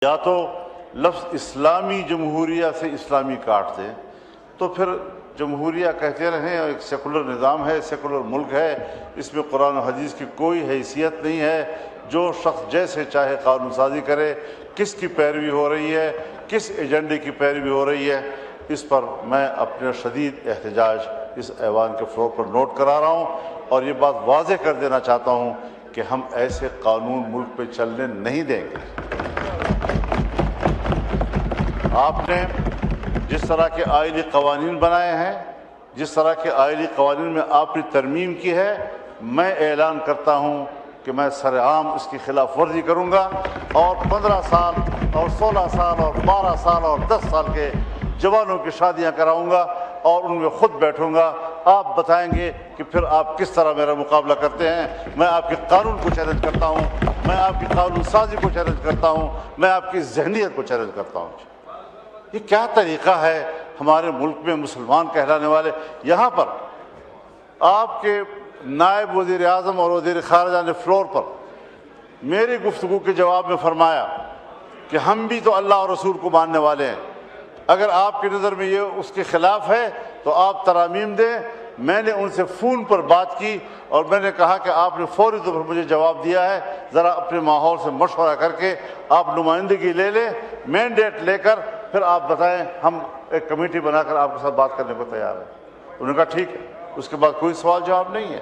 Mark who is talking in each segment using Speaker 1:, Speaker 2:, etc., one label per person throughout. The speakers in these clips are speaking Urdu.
Speaker 1: یا تو لفظ اسلامی جمہوریہ سے اسلامی کاٹ دیں تو پھر جمہوریہ کہتے رہیں اور ایک سیکولر نظام ہے، سیکولر ملک ہے، اس میں قرآن و حدیث کی کوئی حیثیت نہیں ہے، جو شخص جیسے چاہے قانون سازی کرے، کس کی پیروی ہو رہی ہے، کس ایجنڈے کی پیروی ہو رہی ہے، اس پر میں اپنے شدید احتجاج اس ایوان کے فلور پر نوٹ کرا رہا ہوں اور یہ بات واضح کر دینا چاہتا ہوں کہ ہم ایسے قانون ملک پہ چلنے نہیں دیں گے۔ آپ نے جس طرح کے آئینی قوانین بنائے ہیں، جس طرح کے آئینی قوانین میں آپ نے ترمیم کی ہے، میں اعلان کرتا ہوں کہ میں سرعام اس کی خلاف ورزی کروں گا اور 15 سال اور 16 سال اور 12 سال اور 10 سال کے جوانوں کی شادیاں کراؤں گا اور ان میں خود بیٹھوں گا۔ آپ بتائیں گے کہ پھر آپ کس طرح میرا مقابلہ کرتے ہیں۔ میں آپ کے قانون کو چیلنج کرتا ہوں، میں آپ کی قانون سازی کو چیلنج کرتا ہوں، میں آپ کی ذہنیت کو چیلنج کرتا ہوں۔ یہ کیا طریقہ ہے ہمارے ملک میں مسلمان کہلانے والے؟ یہاں پر آپ کے نائب وزیر اعظم اور وزیر خارجہ نے فلور پر میری گفتگو کے جواب میں فرمایا کہ ہم بھی تو اللہ اور رسول کو ماننے والے ہیں، اگر آپ کی نظر میں یہ اس کے خلاف ہے تو آپ ترامیم دیں۔ میں نے ان سے فون پر بات کی اور میں نے کہا کہ آپ نے فوری طور پر مجھے جواب دیا ہے، ذرا اپنے ماحول سے مشورہ کر کے آپ نمائندگی لے لیں، مینڈیٹ لے کر پھر آپ بتائیں، ہم ایک کمیٹی بنا کر آپ کے ساتھ بات کرنے کو تیار ہیں۔ انہوں نے کہا ٹھیک ہے، اس کے بعد کوئی سوال جواب نہیں ہے۔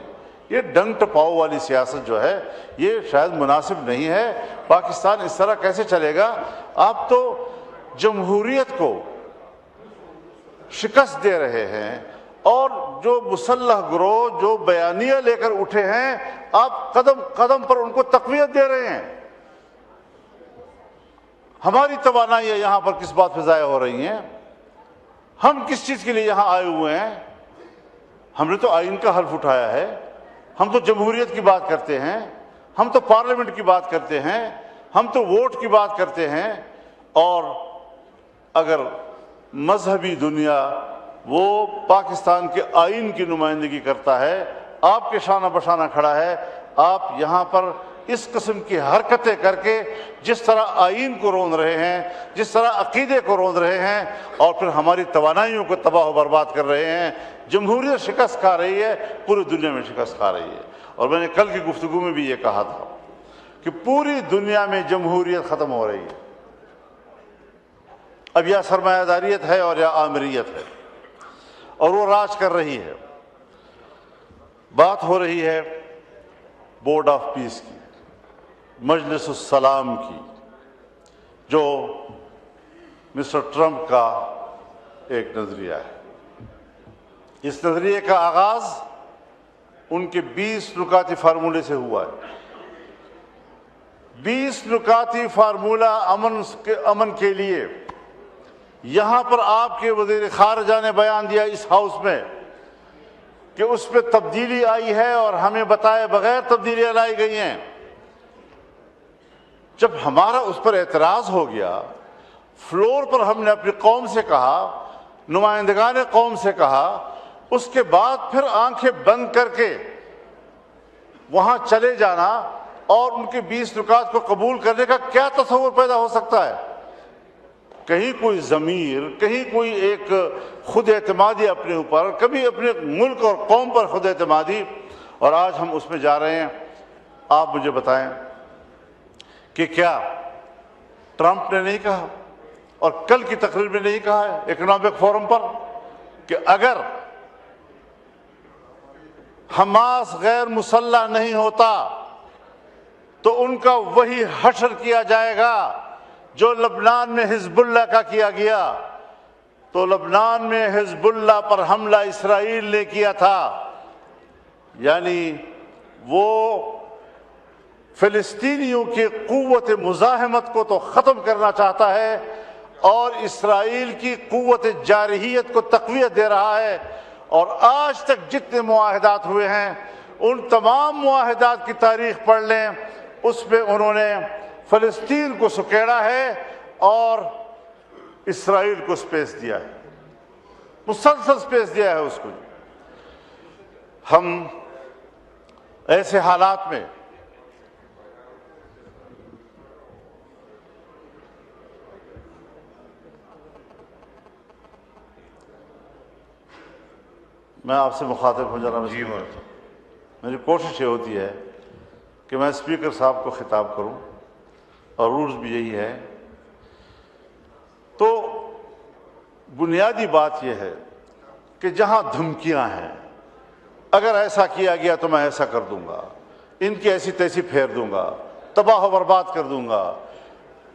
Speaker 1: یہ ڈنگ ٹپاؤ والی سیاست جو ہے یہ شاید مناسب نہیں ہے۔ پاکستان اس طرح کیسے چلے گا؟ آپ تو جمہوریت کو شکست دے رہے ہیں اور جو مسلح گروہ جو بیانیہ لے کر اٹھے ہیں، آپ قدم قدم پر ان کو تقویت دے رہے ہیں۔ ہماری توانائیاں یہاں پر کس بات پہ ضائع ہو رہی ہیں؟ ہم کس چیز کے لیے یہاں آئے ہوئے ہیں؟ ہم نے تو آئین کا حلف اٹھایا ہے، ہم تو جمہوریت کی بات کرتے ہیں، ہم تو پارلیمنٹ کی بات کرتے ہیں، ہم تو ووٹ کی بات کرتے ہیں۔ اور اگر مذہبی دنیا وہ پاکستان کے آئین کی نمائندگی کرتا ہے، آپ کے شانہ بشانہ کھڑا ہے، آپ یہاں پر اس قسم کی حرکتیں کر کے جس طرح آئین کو روند رہے ہیں، جس طرح عقیدے کو روند رہے ہیں اور پھر ہماری توانائیوں کو تباہ و برباد کر رہے ہیں۔ جمہوریت شکست کھا رہی ہے، پوری دنیا میں شکست کھا رہی ہے۔ اور میں نے کل کی گفتگو میں بھی یہ کہا تھا کہ پوری دنیا میں جمہوریت ختم ہو رہی ہے، اب یا سرمایہ داریت ہے اور یا آمریت ہے، اور وہ راج کر رہی ہے۔ بات ہو رہی ہے بورڈ آف پیس کی، مجلس السلام کی، جو مسٹر ٹرمپ کا ایک نظریہ ہے۔ اس نظریے کا آغاز ان کے 20 نکاتی فارمولے سے ہوا ہے۔ 20 نکاتی فارمولہ امن کے لیے یہاں پر آپ کے وزیر خارجہ نے بیان دیا اس ہاؤس میں کہ اس پہ تبدیلی آئی ہے اور ہمیں بتائے بغیر تبدیلیاں لائی گئی ہیں۔ جب ہمارا اس پر اعتراض ہو گیا، فلور پر ہم نے اپنی قوم سے کہا، نمائندگان قوم سے کہا، اس کے بعد پھر آنکھیں بند کر کے وہاں چلے جانا اور ان کے 20 نکات کو قبول کرنے کا کیا تصور پیدا ہو سکتا ہے؟ کہیں کوئی ضمیر، کہیں کوئی ایک خود اعتمادی اپنے اوپر، کبھی اپنے ملک اور قوم پر خود اعتمادی، اور آج ہم اس میں جا رہے ہیں۔ آپ مجھے بتائیں کہ کیا ٹرمپ نے نہیں کہا اور کل کی تقریر میں نہیں کہا ہے اکنامک فورم پر کہ اگر حماس غیر مسلح نہیں ہوتا تو ان کا وہی حشر کیا جائے گا جو لبنان میں حزب اللہ کا کیا گیا؟ تو لبنان میں حزب اللہ پر حملہ اسرائیل نے کیا تھا، یعنی وہ فلسطینیوں کی قوت مزاحمت کو تو ختم کرنا چاہتا ہے اور اسرائیل کی قوت جارحیت کو تقویت دے رہا ہے۔ اور آج تک جتنے معاہدات ہوئے ہیں ان تمام معاہدات کی تاریخ پڑھ لیں، اس میں انہوں نے فلسطین کو سکیڑا ہے اور اسرائیل کو سپیس دیا ہے، مسلسل سپیس دیا ہے اس کو۔ ہم ایسے حالات میں میں آپ سے مخاطب ہوں جناب
Speaker 2: جی
Speaker 1: میری کوشش یہ ہوتی ہے کہ میں اسپیکر صاحب کو خطاب کروں اور رولز بھی یہی ہے. تو بنیادی بات یہ ہے کہ جہاں دھمکیاں ہیں، اگر ایسا کیا گیا تو میں ایسا کر دوں گا، ان کی ایسی تیسی پھیر دوں گا، تباہ و برباد کر دوں گا،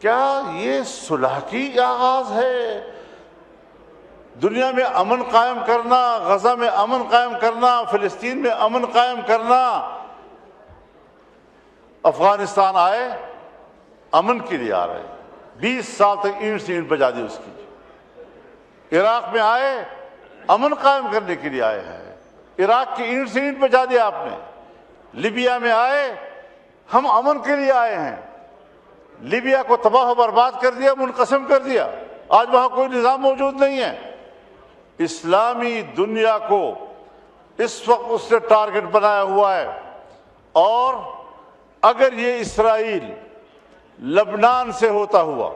Speaker 1: کیا یہ صلح کی آغاز ہے؟ دنیا میں امن قائم کرنا، غزہ میں امن قائم کرنا، فلسطین میں امن قائم کرنا. افغانستان آئے امن کے لیے آ رہے، 20 سال تک اینٹ سے اینٹ بجا دی اس کی. عراق میں آئے امن قائم کرنے کے لیے آئے ہیں، عراق کی اینٹ سے اینٹ بجا دیا آپ نے. لیبیا میں آئے ہم امن کے لیے آئے ہیں، لیبیا کو تباہ و برباد کر دیا، منقسم کر دیا، آج وہاں کوئی نظام موجود نہیں ہے. اسلامی دنیا کو اس وقت اس نے ٹارگٹ بنایا ہوا ہے. اور اگر یہ اسرائیل لبنان سے ہوتا ہوا،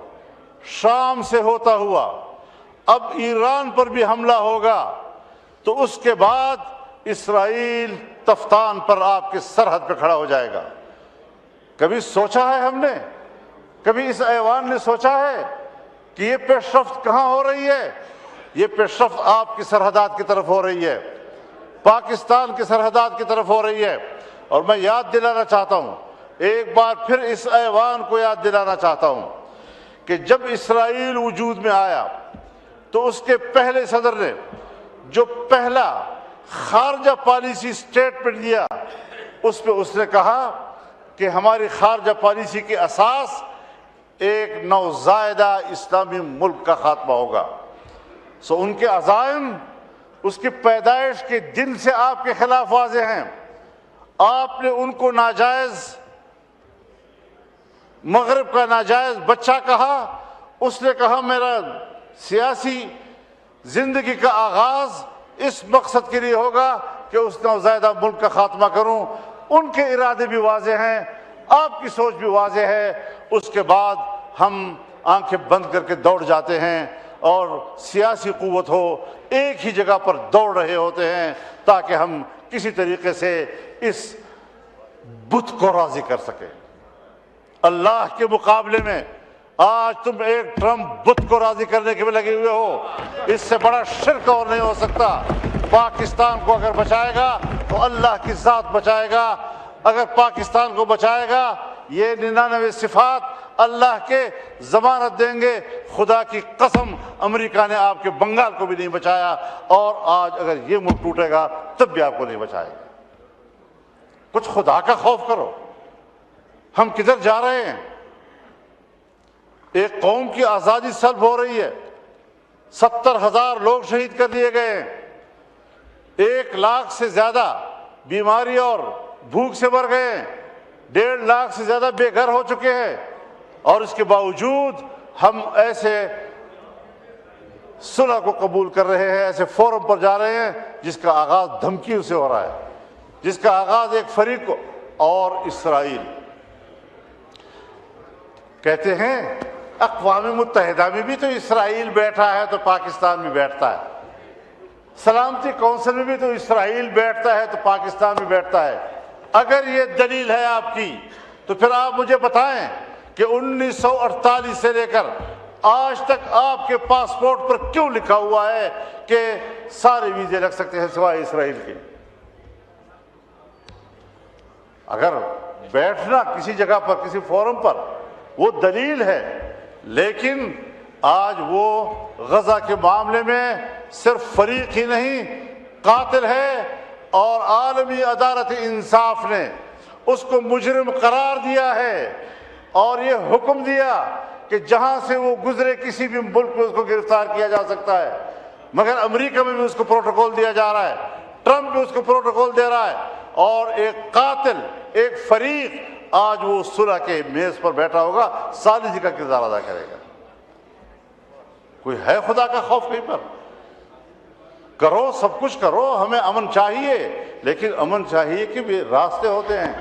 Speaker 1: شام سے ہوتا ہوا، اب ایران پر بھی حملہ ہوگا تو اس کے بعد اسرائیل تفتان پر آپ کے سرحد پہ کھڑا ہو جائے گا. کبھی سوچا ہے ہم نے، کبھی اس ایوان نے سوچا ہے کہ یہ پیش رفت کہاں ہو رہی ہے؟ یہ پیش رفت آپ کی سرحدات کی طرف ہو رہی ہے، پاکستان کی سرحدات کی طرف ہو رہی ہے. اور میں یاد دلانا چاہتا ہوں، ایک بار پھر اس ایوان کو یاد دلانا چاہتا ہوں کہ جب اسرائیل وجود میں آیا تو اس کے پہلے صدر نے جو پہلا خارجہ پالیسی اسٹیٹمنٹ دیا، اس پہ اس نے کہا کہ ہماری خارجہ پالیسی کی اساس ایک نوزائیدہ اسلامی ملک کا خاتمہ ہوگا. سو ان کے عزائم اس کی پیدائش کے دن سے آپ کے خلاف واضح ہیں. آپ نے ان کو ناجائز، مغرب کا ناجائز بچہ کہا. اس نے کہا میرا سیاسی زندگی کا آغاز اس مقصد کے لیے ہوگا کہ اس نوزائیدہ ملک کا خاتمہ کروں. ان کے ارادے بھی واضح ہیں، آپ کی سوچ بھی واضح ہے. اس کے بعد ہم آنکھیں بند کر کے دوڑ جاتے ہیں اور سیاسی قوت ہو ایک ہی جگہ پر دوڑ رہے ہوتے ہیں تاکہ ہم کسی طریقے سے اس بت کو راضی کر سکیں. اللہ کے مقابلے میں آج تم ایک ٹرمپ بت کو راضی کرنے کے میں لگے ہوئے ہو. اس سے بڑا شرک اور نہیں ہو سکتا. پاکستان کو اگر بچائے گا تو اللہ کی ذات بچائے گا. اگر پاکستان کو بچائے گا یہ 99 صفات اللہ کے ضمانت دیں گے. خدا کی قسم امریکہ نے آپ کے بنگال کو بھی نہیں بچایا، اور آج اگر یہ ملک ٹوٹے گا تب بھی آپ کو نہیں بچائے گا. کچھ خدا کا خوف کرو. ہم کدھر جا رہے ہیں؟ ایک قوم کی آزادی سلب ہو رہی ہے. 70,000 لوگ شہید کر دیے گئے ہیں. 1 لاکھ سے زیادہ بیماری اور بھوک سے مر گئے ہیں. 1.5 لاکھ سے زیادہ بے گھر ہو چکے ہیں. اور اس کے باوجود ہم ایسے صلح کو قبول کر رہے ہیں، ایسے فورم پر جا رہے ہیں جس کا آغاز دھمکیوں سے ہو رہا ہے، جس کا آغاز ایک فریق کو. اور اسرائیل کہتے ہیں اقوام متحدہ میں بھی تو اسرائیل بیٹھا ہے تو پاکستان بھی بیٹھتا ہے، سلامتی کونسل میں بھی تو اسرائیل بیٹھتا ہے تو پاکستان بھی بیٹھتا ہے. اگر یہ دلیل ہے آپ کی تو پھر آپ مجھے بتائیں کہ 1948 سے لے کر آج تک آپ کے پاسپورٹ پر کیوں لکھا ہوا ہے کہ سارے ویزے لگ سکتے ہیں سوائے اسرائیل کے؟ اگر بیٹھنا کسی جگہ پر، کسی فورم پر، وہ دلیل ہے، لیکن آج وہ غزہ کے معاملے میں صرف فریق ہی نہیں، قاتل ہے. اور عالمی عدالت انصاف نے اس کو مجرم قرار دیا ہے اور یہ حکم دیا کہ جہاں سے وہ گزرے کسی بھی ملک میں اس کو گرفتار کیا جا سکتا ہے. مگر امریکہ میں بھی اس کو پروٹوکول دیا جا رہا ہے، ٹرمپ بھی اس کو پروٹوکول دے رہا ہے. اور ایک قاتل، ایک فریق آج وہ صلح کے میز پر بیٹھا ہوگا، ثالثی کا کردار ادا کرے گا. کوئی ہے خدا کا خوف کہیں پر؟ کرو، سب کچھ کرو، ہمیں امن چاہیے، لیکن امن چاہیے کہ بھی راستے ہوتے ہیں.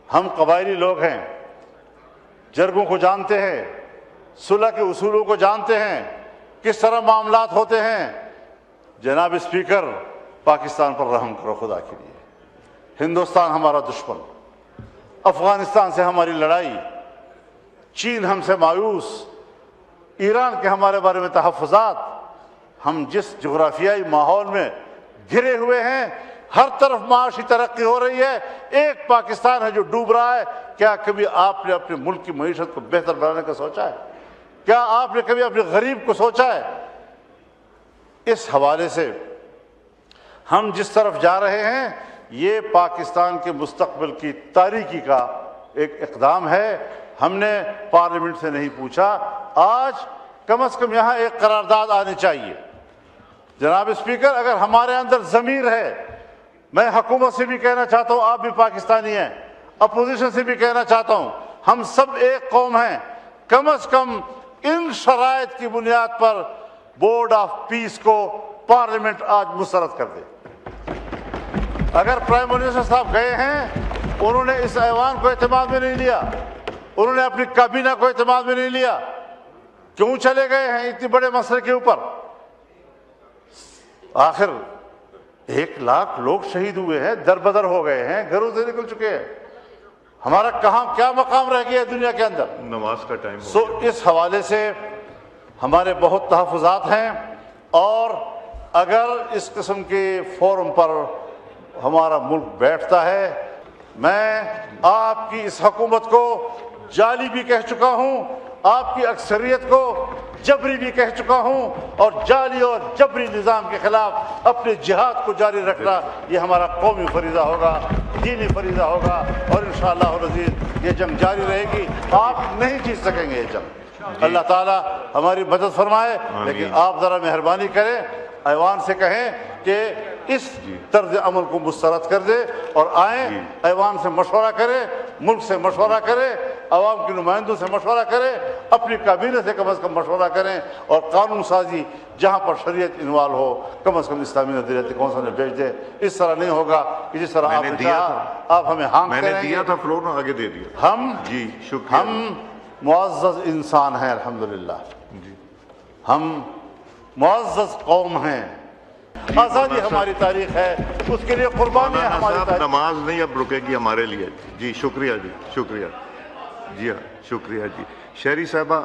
Speaker 1: ہم قبائلی لوگ ہیں، جرگوں کو جانتے ہیں، صلح کے اصولوں کو جانتے ہیں، کس طرح معاملات ہوتے ہیں. جناب اسپیکر، پاکستان پر رحم کرو خدا کے لیے. ہندوستان ہمارا دشمن، افغانستان سے ہماری لڑائی، چین ہم سے مایوس، ایران کے ہمارے بارے میں تحفظات. ہم جس جغرافیائی ماحول میں گھرے ہوئے ہیں، ہر طرف معاشی ترقی ہو رہی ہے، ایک پاکستان ہے جو ڈوب رہا ہے. کیا کبھی آپ نے اپنے ملک کی معیشت کو بہتر بنانے کا سوچا ہے؟ کیا آپ نے کبھی اپنے غریب کو سوچا ہے؟ اس حوالے سے ہم جس طرف جا رہے ہیں یہ پاکستان کے مستقبل کی تاریکی کا ایک اقدام ہے. ہم نے پارلیمنٹ سے نہیں پوچھا، آج کم از کم یہاں ایک قرارداد آنی چاہیے. جناب اسپیکر، اگر ہمارے اندر ضمیر ہے، میں حکومت سے بھی کہنا چاہتا ہوں آپ بھی پاکستانی ہیں، اپوزیشن سے بھی کہنا چاہتا ہوں ہم سب ایک قوم ہیں، کم از کم ان شرائط کی بنیاد پر بورڈ آف پیس کو پارلیمنٹ آج مسترد کر دے. اگر پرائم منسٹر صاحب گئے ہیں، انہوں نے اس ایوان کو اعتماد میں نہیں لیا، انہوں نے اپنی کابینہ کو اعتماد میں نہیں لیا، کیوں چلے گئے ہیں اتنے بڑے مسئلے کے اوپر؟ آخر 1,00,000 لوگ شہید ہوئے ہیں، در بدر ہو گئے ہیں، گھروں سے نکل چکے ہیں. ہمارا کہاں کیا مقام رہ گیا ہے دنیا کے اندر؟
Speaker 2: نماز کا ٹائم.
Speaker 1: اس حوالے سے ہمارے بہت تحفظات ہیں، اور اگر اس قسم کے فورم پر ہمارا ملک بیٹھتا ہے، میں آپ کی اس حکومت کو جعلی بھی کہہ چکا ہوں، آپ کی اکثریت کو جبری بھی کہہ چکا ہوں، اور جعلی اور جبری نظام کے خلاف اپنے جہاد کو جاری رکھنا یہ ہمارا قومی فریضہ ہوگا، دینی فریضہ ہوگا، اور انشاءاللہ العزیز یہ جنگ جاری رہے گی. آپ نہیں جیت سکیں گے یہ جنگ. اللہ تعالیٰ ہماری مدد فرمائے. لیکن آپ ذرا مہربانی کریں، ایوان سے کہیں کہ اس طرز عمل کو مسترد کر دے، اور آئیں ایوان سے مشورہ کریں، ملک سے مشورہ کریں، عوام کے نمائندوں سے مشورہ کریں، اپنی کابینہ سے کم از کم مشورہ کریں، اور قانون سازی جہاں پر شریعت انوالو ہو کم از کم اسلامی نظریاتی کونسل نے بھیج دے. اس طرح نہیں ہوگا کہ جس طرح آپ نے کہا آپ ہمیں ہانگ کریں گے.
Speaker 2: میں نے دیا تھا فلور، آگے دے دیا.
Speaker 1: ہم
Speaker 2: جی شکریہ.
Speaker 1: ہم معزز انسان ہیں الحمدللہ، ہم معزز قوم ہیں. آزادی ہماری تاریخ ہے، اس کے لیے قربانیاں ہماری تاریخ.
Speaker 2: نماز نہیں اب رکے گی ہمارے لیے. جی شکریہ، جی شکریہ. جی ہاں شکریہ. جی شہری صاحبہ